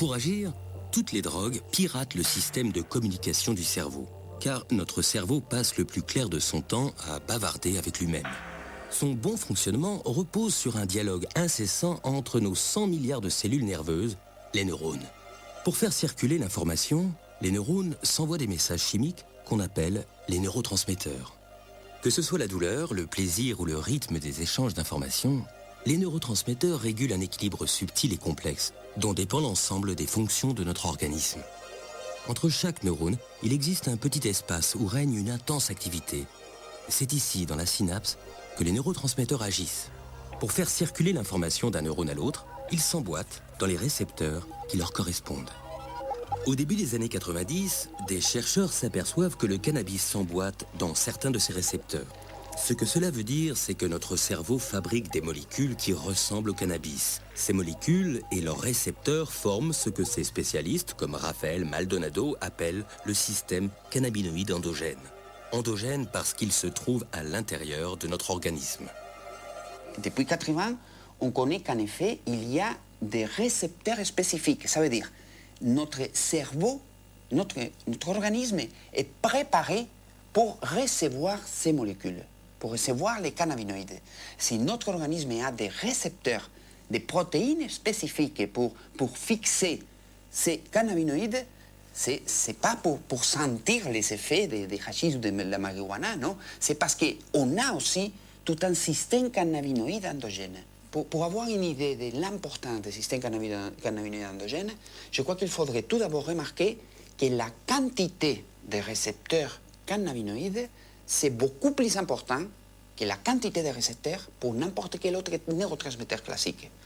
Pour agir, toutes les drogues piratent le système de communication du cerveau, car notre cerveau passe le plus clair de son temps à bavarder avec lui-même. Son bon fonctionnement repose sur un dialogue incessant entre nos 100 milliards de cellules nerveuses, les neurones. Pour faire circuler l'information, les neurones s'envoient des messages chimiques qu'on appelle les neurotransmetteurs. Que ce soit la douleur, le plaisir ou le rythme des échanges d'informations, les neurotransmetteurs régulent un équilibre subtil et complexe, dont dépend l'ensemble des fonctions de notre organisme. Entre chaque neurone, il existe un petit espace où règne une intense activité. C'est ici, dans la synapse, que les neurotransmetteurs agissent. Pour faire circuler l'information d'un neurone à l'autre, ils s'emboîtent dans les récepteurs qui leur correspondent. Au début des années 90, des chercheurs s'aperçoivent que le cannabis s'emboîte dans certains de ces récepteurs. Ce que cela veut dire, c'est que notre cerveau fabrique des molécules qui ressemblent au cannabis. Ces molécules et leurs récepteurs forment ce que ces spécialistes, comme Raphaël Maldonado, appellent le système cannabinoïde endogène. Endogène parce qu'il se trouve à l'intérieur de notre organisme. Depuis 80, on connaît qu'en effet, il y a des récepteurs spécifiques. Ça veut dire notre cerveau, notre organisme est préparé pour recevoir ces molécules, pour recevoir les cannabinoïdes. Si notre organisme a des récepteurs, des protéines spécifiques pour fixer ces cannabinoïdes, c'est pas pour sentir les effets des hachis ou de la marijuana, non. C'est parce qu'on a aussi tout un système cannabinoïde endogène. Pour avoir une idée de l'importance du système cannabinoïde endogène, je crois qu'il faudrait tout d'abord remarquer que la quantité de récepteurs cannabinoïdes, c'est beaucoup plus important que la quantité de récepteurs pour n'importe quel autre neurotransmetteur classique.